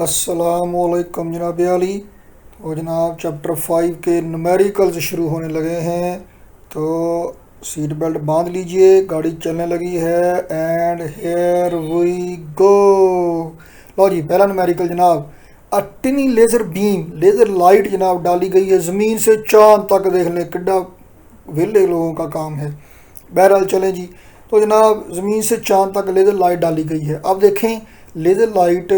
अस्सलामुअलैकुम जनाब अली। तो जनाब चैप्टर 5 के न्यूमेरिकल्स शुरू होने लगे हैं। तो सीट बेल्ट बांध लीजिए, गाड़ी चलने लगी है एंड हेयर वी गो। लो जी, पहला न्यूमेरिकल जनाब, a tiny laser beam, laser light जनाब डाली गई है ज़मीन से चांद तक। देख लें किड्डा वेले लोगों का काम है। बहरहाल चलें जी। तो जनाब ज़मीन से चांद तक लेज़र लाइट डाली गई है। अब देखें, लेज़र लाइट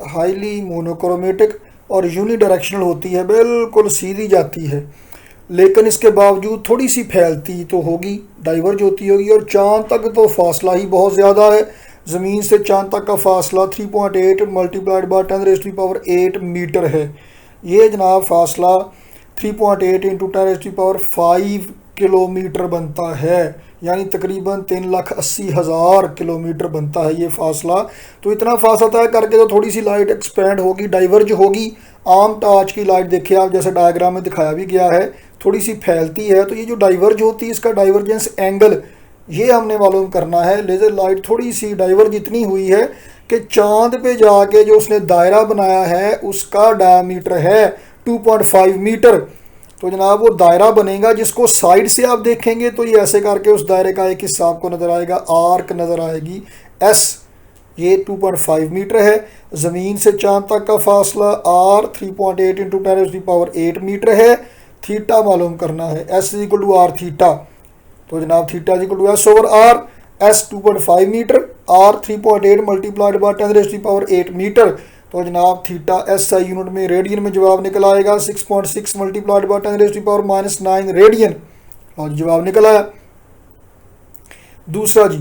हाईली मोनोक्रोमेटिक और यूनी डायरेक्शनल होती है, बिल्कुल सीधी जाती है, लेकिन इसके बावजूद थोड़ी सी फैलती तो होगी, डाइवर्ज होती होगी। और चांद तक तो फासला ही बहुत ज़्यादा है। ज़मीन से चांद तक का फासला 3.8 मल्टीप्लाइड बाई 10⁸ मीटर है। ये जनाब फासला 3.8 इंटू 10⁵ किलोमीटर बनता है, यानी तकरीबन 3,80,000 किलोमीटर बनता है ये फासला। तो इतना फासला तय करके तो थोड़ी सी लाइट एक्सपेंड होगी, डाइवर्ज होगी। आम टार्च की लाइट देखिए आप, जैसे डायग्राम में दिखाया भी गया है, थोड़ी सी फैलती है। तो ये जो डाइवर्ज होती है, इसका डाइवर्जेंस एंगल ये हमने मालूम करना है। लेज़र लाइट थोड़ी सी डाइवर्ज इतनी हुई है कि चांद पे जाके जो उसने दायरा बनाया है उसका डायमीटर है 2.5 मीटर। तो जनाब वो दायरा बनेगा जिसको साइड से आप देखेंगे तो ये ऐसे करके उस दायरे का एक हिस्सा आपको नज़र आएगा, आर्क नज़र आएगी एस। ये 2.5 मीटर है। ज़मीन से चांद तक का फासला आर 3.8 इंटू 10⁸ मीटर है। थीटा मालूम करना है, S is equal to R theta. तो जनाब theta is equal to S over R. S 2.5 metre, R 3.8 multiplied by 10⁸ metre. तो जनाब थीटा एस आई यूनिट में रेडियन में जवाब निकल आएगा 6.6 मल्टीप्लाइड बाई 10⁻⁻9 रेडियन। और जवाब निकल आया। दूसरा जी,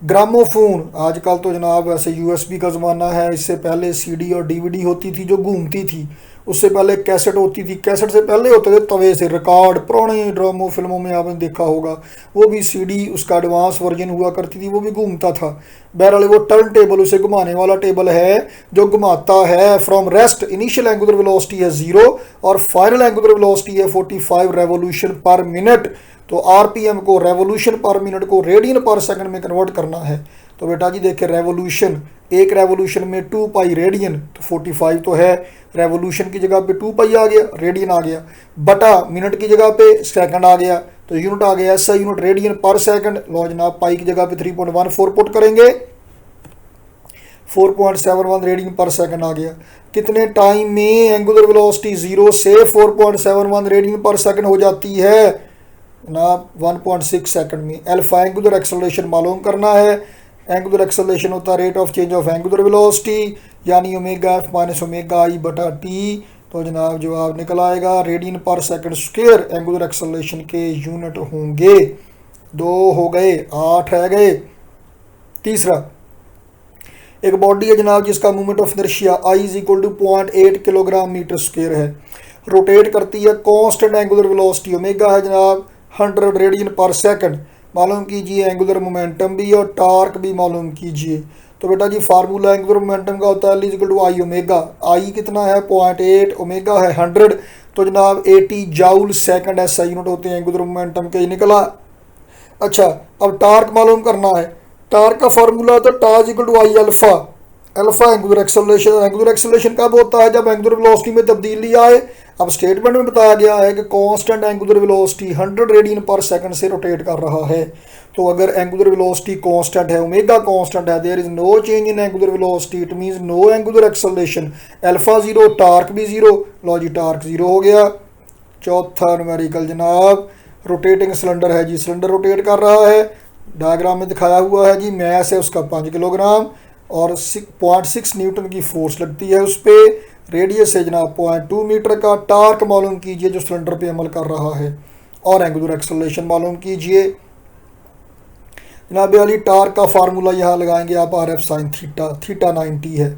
ग्रामोफोन। आजकल तो जनाब वैसे यूएसबी का ज़माना है, इससे पहले सीडी और डीवीडी होती थी जो घूमती थी। उससे पहले कैसेट होती थी, कैसेट से पहले होते थे तवे से रिकॉर्ड। पुराने ड्रामो फिल्मों में आपने देखा होगा, वो भी सीडी उसका एडवांस वर्जन हुआ करती थी, वो भी घूमता था। बहरहाल वो टर्न टेबल, उसे घुमाने वाला टेबल है जो घुमाता है from rest. Initial angular velocity है 0 और फाइनल एंगुलर वेलोसिटी है 45 रेवोल्यूशन पर मिनट। तो आरपीएम को, रेवोल्यूशन पर मिनट को रेडियन पर सेकंड में कन्वर्ट करना है। तो बेटा जी देखिए, रेवोल्यूशन, एक रेवोल्यूशन में 2 पाई रेडियन, तो 45 तो है, रेवोल्यूशन की जगह पे 2 पाई आ गया, रेडियन आ गया, बटा मिनट की जगह पे सेकंड आ गया, तो यूनिट आ गया ऐसा यूनिट रेडियन पर सेकंड। लो जनाब पाई की जगह पे 3.14 पुट करेंगे, 4.71 रेडियन पर सेकंड आ गया। कितने टाइम में एंगुलर वेलोसिटी 0 से 4.71 रेडियन पर सेकंड हो जाती है जनाब? 1.6 सेकंड में। अल्फा एंगुलर एक्सेलरेशन मालूम करना है। एंगुलर एक्सेलरेशन होता है rate of change of angular velocity, यानी omega F minus omega I बटा टी। तो जनाब जवाब निकल आएगा रेडियन पर सेकंड स्क्वायर एंगुलर एक्सेलरेशन के यूनिट होंगे। 2 हो गए, 8 रह गए। तीसरा, एक बॉडी है जनाब जिसका moment of inertia I is equal to 0.8 kilogram metre square है। रोटेट करती है, कांस्टेंट एंगुलर वेलोसिटी ओमेगा है जनाब 100 रेडियन पर सेकंड। मालूम कीजिए एंगुलर मोमेंटम भी और टार्क भी मालूम कीजिए। तो बेटा जी फार्मूला एंगुलर मोमेंटम का होता है L equal to I omega. I कितना है 0.8, ओमेगा है 100। तो जनाब 80 जाउल सेकंड ऐसा यूनिट होते हैं एंगुलर मोमेंटम के, निकला। अच्छा, अब टार्क मालूम करना है। टार्क का फार्मूला होता है torque equal to I alpha. Alpha angular acceleration. Angular acceleration कब होता है? जब एंगुलर वेलोसिटी में तब्दीली आए। अब स्टेटमेंट में बताया गया है कि कांस्टेंट एंगुलर वेलोसिटी 100 रेडियन पर सेकंड से रोटेट कर रहा है। तो अगर एंगुलर वेलोसिटी कांस्टेंट है, ओमेगा कांस्टेंट है, there is no change in angular velocity, it means no angular acceleration. Alpha 0, torque भी 0। लो जी टार्क 0 हो गया। चौथा न्यूमेरिकल जनाब, रोटेटिंग सिलेंडर है जी, सिलेंडर रोटेट कर रहा है, डायग्राम में दिखाया हुआ है जी। मैस है उसका 5 किलोग्राम और 0.6 न्यूटन की फोर्स लगती है उस पर। रेडियस है जनाब 0.2 मीटर का। टार्क मालूम कीजिए जो सिलेंडर पे अमल कर रहा है, और एंगुलर एक्सेलरेशन मालूम कीजिए। जनाब वाली टार्क का फार्मूला यहाँ लगाएंगे आप, R F sine theta, theta 90 है।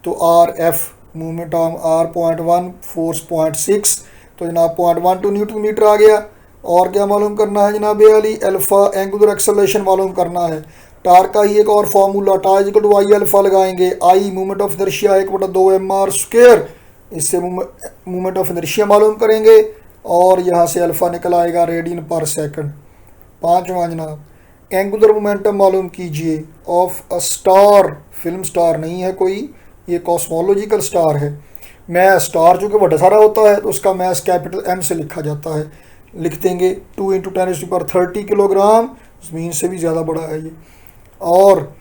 तो R F movement arm R 0.1, force 0.6, तो जनाब 0.12 न्यूटन मीटर आ गया। और क्या मालूम करना है जनाब वाली? अल्फा एंगुलर एक्सेलरेशन मालूम करना है। टार्क का ही एक और formula, torque equal to I alpha लगाएंगे। I movement of inertia 1/2 mr square, इससे मूवमेंट ऑफ इनर्शिया मालूम करेंगे और यहाँ से अल्फा निकल आएगा रेडियन पर सेकंड। पांचवा जनाब, एंगुलर मोमेंटम मालूम कीजिए of a star, film star नहीं है कोई, ये कॉस्मोलॉजिकल स्टार है। मैस स्टार चूँकि बड़ा सारा होता है तो उसका मैस कैपिटल M से लिखा जाता है। लिख देंगे 2 × 10⁻30 किलोग्राम, ज़मीन से भी ज़्यादा बड़ा है ये। और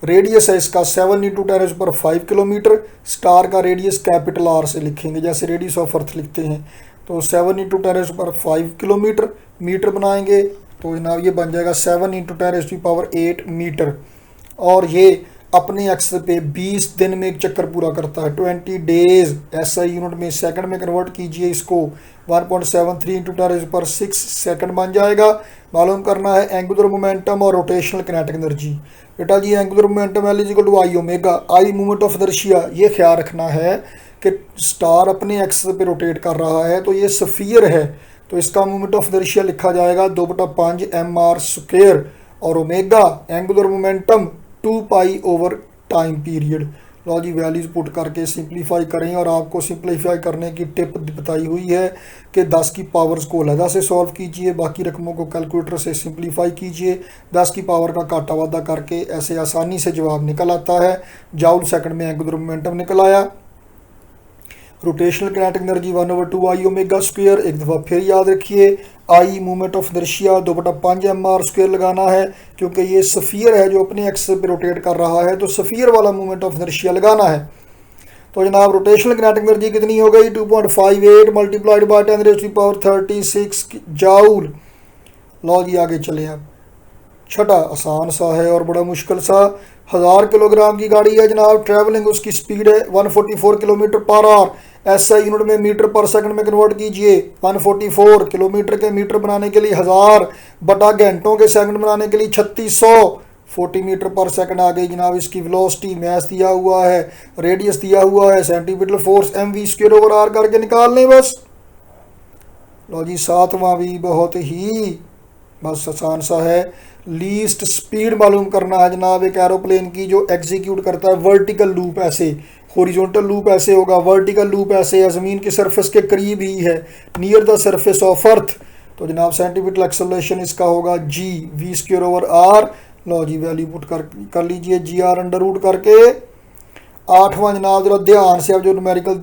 रेडियस है इसका 7 × 10⁵ किलोमीटर। स्टार का रेडियस कैपिटल R से लिखेंगे, जैसे रेडियस ऑफ अर्थ लिखते हैं। तो 7 × 10⁵ किलोमीटर मीटर बनाएंगे तो जनाब ये बन जाएगा 7 × 10⁸ मीटर। और ये अपने एक्स पे 20 दिन में एक चक्कर पूरा करता है, 20 डेज। SI यूनिट में सेकंड में कन्वर्ट कीजिए इसको, 1.73 × 10⁶ सेकंड बन जाएगा। मालूम करना है एंगुलर मोमेंटम और रोटेशनल किनेटिक एनर्जी। बेटा जी angular momentum L = I omega, I movement of inertia. ये ख्याल रखना है कि स्टार अपने एक्स पे रोटेट कर रहा है तो ये स्फीयर है, तो इसका मूवमेंट ऑफ इनर्शिया लिखा जाएगा 2/5 mr²। और omega angular momentum 2π time period. लो जी वैल्यूज़ पुट करके सिंप्लीफाई करें, और आपको सिंप्लीफाई करने की टिप बताई हुई है कि 10 की पावर्स को अलहदा से सॉल्व कीजिए, बाकी रकमों को कैलकुलेटर से सिंप्लीफाई कीजिए। 10 की पावर का काटा वादा करके ऐसे आसानी से जवाब निकल आता है। जूल सेकंड में एंगुलर मोमेंटम निकल आया। Rotational kinetic energy 1/2 I ओमेगा²। एक दफ़ा फिर याद रखिए, आई मूवमेंट ऑफ इनर्शिया 2/5 mr² लगाना है, क्योंकि ये सफ़ियर है जो अपने एक्स पे रोटेट कर रहा है, तो सफ़ियर वाला मूवमेंट ऑफ इनर्शिया लगाना है। तो जनाब रोटेशनल किनेटिक एनर्जी कितनी हो गई, 2.58 × 10⁻36 जूल। लो जी आगे चले। अब छठा आसान सा है और बड़ा मुश्किल सा। 1000 किलोग्राम की गाड़ी है जनाब, ट्रैवलिंग उसकी स्पीड है 144 किलोमीटर/आवर। SI यूनिट में मीटर पर सेकंड में कन्वर्ट कीजिए। 144 किलोमीटर के मीटर बनाने के लिए 1000 बटा घंटों के सेकंड बनाने के लिए 3600, 40 मीटर पर सेकंड आ गई जनाब इसकी वेलोसिटी। मैस दिया हुआ है, रेडियस दिया हुआ है, सेंटीमीटर फोर्स mv²/r करके निकाल लें बस। लो जी सातवां भी बहुत ही बस आसान सा है। लीस्ट स्पीड मालूम करना है जनाब एक एरोप्लेन की जो एग्जीक्यूट करता है वर्टिकल लूप ऐसे, हॉरिजॉन्टल लूप ऐसे होगा, वर्टिकल लूप ऐसे है, ज़मीन की सरफेस के करीब ही है, near the surface of earth. तो जनाब सेंटीमीटर एक्सेलरेशन इसका होगा v²/r। लो जी वैल्यू पुट कर लीजिए gr√, करके। आठवां जनाब जरा ध्यान से, अब जो न्यूमेरिकल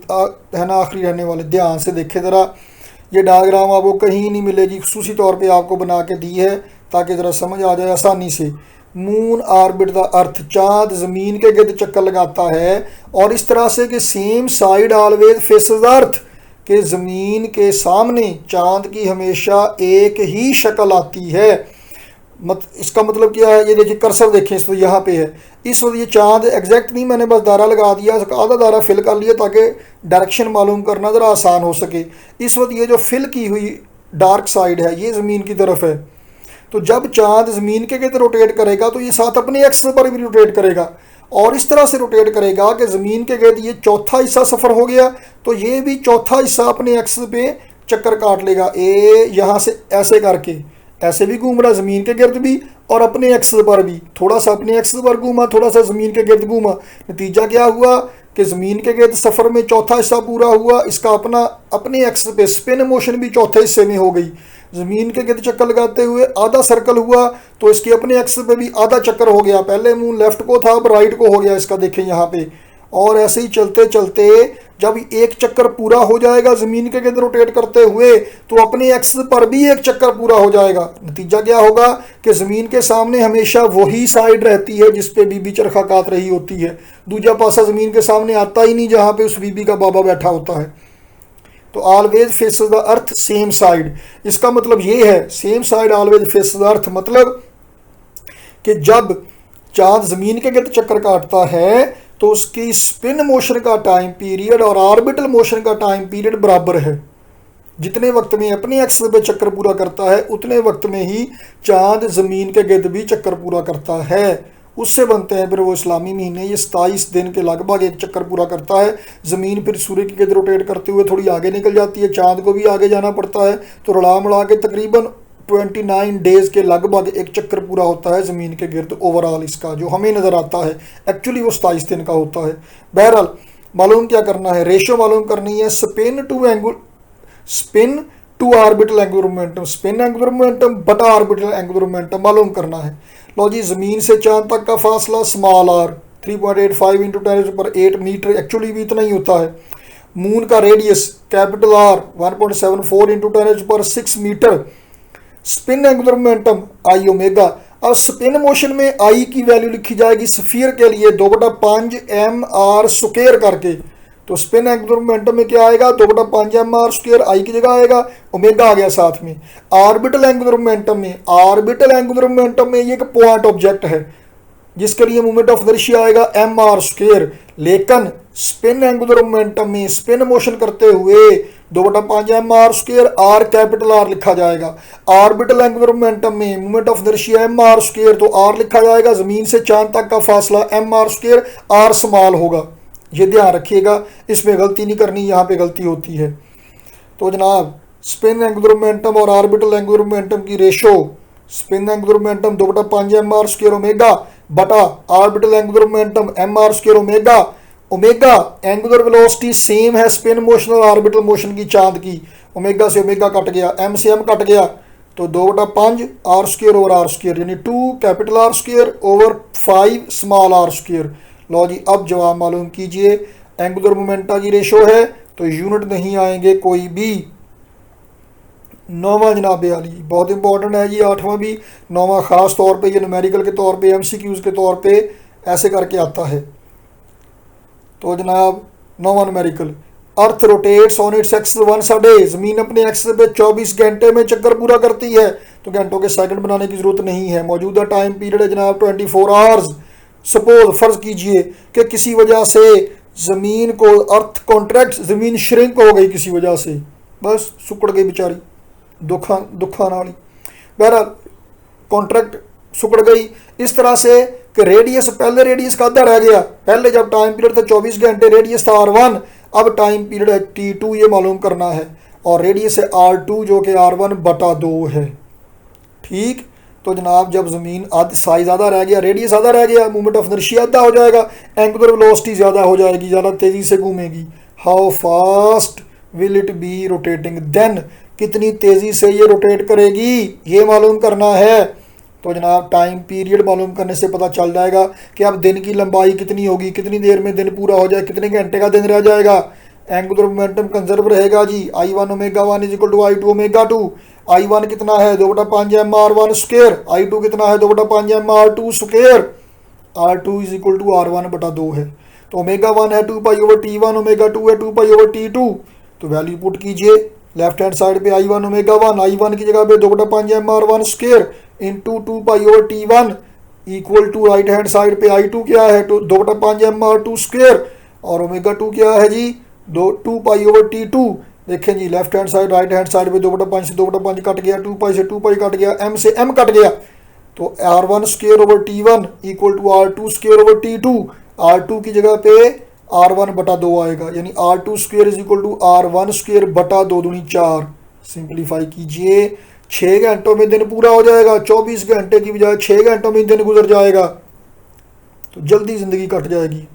है ना आखिरी रहने वाले, ध्यान से देखे ज़रा। ये डायग्राम आपको कहीं नहीं मिलेगी, खुसूसी तौर पे आपको बना के दी है ताकि ज़रा समझ आ जाए आसानी से। मून ऑर्बिट द अर्थ, चाँद ज़मीन के गिर्द चक्कर लगाता है, और इस तरह से कि सेम साइड ऑलवेज फेसेस अर्थ, के ज़मीन के सामने चाँद की हमेशा एक ही शक्ल आती है। इसका मतलब क्या है, ये देखिए कर्सर देखें इस वक्त यहाँ पे है, इस वक्त ये चाँद एग्जैक्ट नहीं, मैंने बस दायरा लगा दिया, आधा दायरा फिल कर लिया ताकि डायरेक्शन मालूम करना ज़रा आसान हो सके। इस वक्त ये जो फिल की हुई डार्क साइड है ये ज़मीन की तरफ है, तो जब चाँद ज़मीन के गिर्द रोटेट करेगा तो ये साथ अपने एक्स पर भी रोटेट करेगा, और इस तरह से रोटेट करेगा कि ज़मीन के गिर्द ये चौथा हिस्सा सफ़र हो गया तो ये भी चौथा हिस्सा अपने एक्स पे चक्कर काट लेगा। यहाँ से ऐसे करके ऐसे भी घूम रहा ज़मीन के गिर्द भी, और अपने एक्स पर भी, थोड़ा सा अपने एक्स पर घूमा, थोड़ा सा ज़मीन के गिर्द घूमा। नतीजा क्या हुआ कि ज़मीन के गिर्द सफ़र में चौथा हिस्सा पूरा हुआ, इसका अपने एक्स पे स्पिन मोशन भी चौथे हिस्से में हो गई। ज़मीन के गिर्द चक्कर लगाते हुए आधा सर्कल हुआ तो इसके अपने एक्स पे भी आधा चक्कर हो गया, पहले मुंह लेफ्ट को था अब राइट को हो गया इसका, देखें यहाँ पे। और ऐसे ही चलते चलते जब एक चक्कर पूरा हो जाएगा ज़मीन के गिर्द रोटेट करते हुए तो अपने एक्स पर भी एक चक्कर पूरा हो जाएगा। नतीजा क्या होगा कि ज़मीन के सामने हमेशा वही साइड रहती है जिस पे बीबी चरखा काट रही होती है, दूजा पासा ज़मीन के सामने आता ही नहीं जहाँ पे उस बीबी का बाबा बैठा होता है। तो always faces the earth same side, इसका मतलब ये है same side always faces the earth, मतलब कि जब चाँद ज़मीन के गिर्द चक्कर काटता है तो उसकी स्पिन मोशन का टाइम पीरियड और ऑर्बिटल मोशन का टाइम पीरियड बराबर है। जितने वक्त में अपने एक्स पे चक्कर पूरा करता है उतने वक्त में ही चाँद ज़मीन के गिर्द भी चक्कर पूरा करता है। उससे बनते हैं फिर वो इस्लामी महीने। ये 27 दिन के लगभग एक चक्कर पूरा करता है। ज़मीन फिर सूर्य के गिर्द रोटेट करते हुए थोड़ी आगे निकल जाती है, चाँद को भी आगे जाना पड़ता है, तो रला मिला के तकरीबन 29 डेज़ के लगभग एक चक्कर पूरा होता है ज़मीन के गिर्द ओवरऑल इसका, जो हमें नज़र आता है एक्चुअली वो 27 दिन का होता है। बहरहाल मालूम क्या करना है, रेशो मालूम करनी है spin to orbital angular momentum, spin angular momentum बटा ऑर्बिटल एंगुलर मोमेंटम मालूम करना है। लो जी ज़मीन से चाँद तक का फासला small R 3.85 into 10⁸ metre, actually भी इतना ही होता है। मून का radius capital R 1.74 into 10⁶ metre. Spin angular momentum I omega. अब स्पिन मोशन में आई की वैल्यू लिखी जाएगी स्फीयर के लिए 2/5 mr² करके। तो स्पिन एंगुलर मोमेंटम में क्या आएगा, 2/5 mr² आई की जगह आएगा, ओमेगा आ गया साथ में। ऑर्बिटल एंगुलर मोमेंटम में ये एक पॉइंट ऑब्जेक्ट है जिसके लिए मोमेंट ऑफ इनर्शिया आएगा mr²। लेकिन स्पिन एंगुलर मोमेंटम में स्पिन मोशन करते हुए 2/5 mr², आर कैपिटल आर लिखा जाएगा। ऑर्बिटल एंगुलर मोमेंटम में मोमेंट ऑफ इनर्शिया mr², तो आर लिखा जाएगा। जमीन से चांद तक का फासला mr², आर स्मॉल होगा, ये ध्यान रखिएगा, इसमें गलती नहीं करनी, यहाँ पे गलती होती है। तो जनाब स्पिन एंगुलर मोमेंटम और ऑर्बिटल एंगुलर मोमेंटम की ratio, spin angular momentum 2/5 mr² बटा orbital angular momentum mr² omega. Omega angular velocity same है स्पिन मोशन और ऑर्बिटल मोशन की, चांद की। ओमेगा से ओमेगा कट गया, एम से एम कट गया, तो 2/5 r² ओवर r², यानी 2 capital R² over 5 small r²। लो जी, अब जवाब मालूम कीजिए। एंगुलर मोमेंटा की रेशो है तो यूनिट नहीं आएंगे कोई भी। 9वां जनाब आली बहुत इंपॉर्टेंट है जी, 8वां भी, 9वां ख़ास तौर पे ये न्यूमेरिकल के तौर पे, MCQs के तौर पे ऐसे करके आता है। तो जनाब 9वां numerical, earth rotates on its axis once a day. ज़मीन अपने एक्सिस पे 24 घंटे में चक्कर पूरा करती है, तो घंटों के सेकंड बनाने की ज़रूरत नहीं है। मौजूदा टाइम पीरियड है जनाब 24 आवर्स। सपोज फ़र्ज़ कीजिए कि किसी वजह से ज़मीन को अर्थ कॉन्ट्रैक्ट, ज़मीन श्रिंक हो गई किसी वजह से, बस सुकड़ गई बेचारी, दुखा नाली, बहरहाल कॉन्ट्रैक्ट सुकड़ गई इस तरह से कि रेडियस, पहले रेडियस का आधा रह गया। पहले जब टाइम पीरियड था 24 घंटे, रेडियस था r1, अब टाइम पीरियड है t2, ये मालूम करना है, और रेडियस है r2 जो कि r1/2 है। ठीक, तो जनाब जब ज़मीन साइज ज़्यादा रह गया, रेडियस ज़्यादा रह गया, मूवमेंट ऑफ इनर्शिया ज़्यादा हो जाएगा, एंगुलर वेलोसिटी ज़्यादा हो जाएगी, ज़्यादा तेज़ी से घूमेगी। How fast will it be rotating then, कितनी तेज़ी से ये रोटेट करेगी, ये मालूम करना है। तो जनाब टाइम पीरियड मालूम करने से पता चल जाएगा कि अब दिन की लंबाई कितनी होगी, कितनी देर में दिन पूरा हो जाए, कितने घंटे का दिन रह जाएगा। एंगुलर मोमेंटम कंजर्व रहेगा जी, I1 omega 1 = I2 omega 2। I1 कितना है 2/5 mr1², I2 कितना है 2/5 mr2², R2 = R1/2 है। तो ओमेगा 1 है 2π/T1, ओमेगा 2 है 2π/T2। तो वैल्यू पुट कीजिए लेफ्ट हैंड साइड पे I1 ओमेगा 1, I1 की जगह पे 2/5 mr1² into 2π/T1 equal to right hand side पे I2 क्या है 2/5 mr2², और ओमेगा 2 क्या है जी 2π/T2। देखें जी left hand side right hand side पे 2/5 से 2/5 कट गया, 2π से 2π कट गया, m से m कट गया, तो r1² equal to r2² T2। r2 की जगह पे r1/2 आएगा, यानी r2² r1² 2 × 4। सिंप्लीफाई कीजिए, 6 घंटों में दिन पूरा हो जाएगा, 24 घंटे की बजाय 6 घंटों में दिन गुजर जाएगा, तो जल्दी जिंदगी कट जाएगी।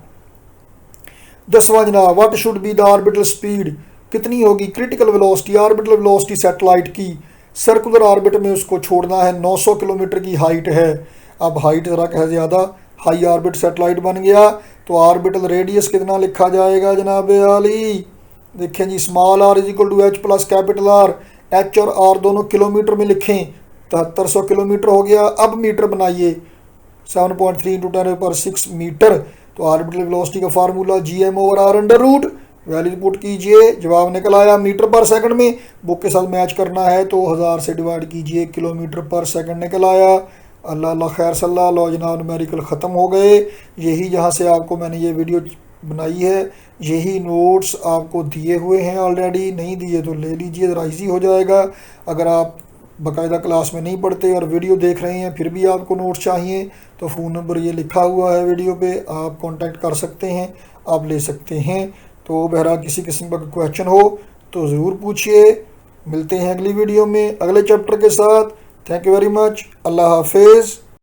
10वां जनाब, what should be the orbital speed, कितनी होगी critical velocity, orbital velocity satellite की। सर्कुलर ऑर्बिट में उसको छोड़ना है, 900 किलोमीटर की हाइट है। अब हाइट ज़रा है ज़्यादा, हाई ऑर्बिट सैटेलाइट बन गया, तो ऑर्बिटल रेडियस कितना लिखा जाएगा जनाब आली। देखें जी small r = h plus capital R, h और r दोनों किलोमीटर में लिखें, 7300 किलोमीटर हो गया। अब मीटर बनाइए, 7.3 × 10⁶ मीटर। तो ऑर्बिटल वेलोसिटी का फार्मूला gm/r²। वैल्यू पुट कीजिए, जवाब निकल आया मीटर पर सेकंड में, बुक के साथ मैच करना है तो 1000 से डिवाइड कीजिए, किलोमीटर पर सेकंड निकल आया। अल्लाह अल्लाह खैर सल्ला। लो जनाब न्यूमेरिकल ख़त्म हो गए। यही जहाँ से आपको मैंने ये वीडियो बनाई है, यही नोट्स आपको दिए हुए हैं ऑलरेडी, नहीं दिए तो ले लीजिए, ज़रा ईजी हो जाएगा। अगर आप बाकायदा क्लास में नहीं पढ़ते और वीडियो देख रहे हैं फिर भी आपको नोट्स चाहिए, तो फ़ोन नंबर ये लिखा हुआ है वीडियो पे, आप कांटेक्ट कर सकते हैं, आप ले सकते हैं। तो बहरहाल किसी किस्म का क्वेश्चन हो तो ज़रूर पूछिए। मिलते हैं अगली वीडियो में अगले चैप्टर के साथ। Thank you very much. अल्लाह हाफिज़।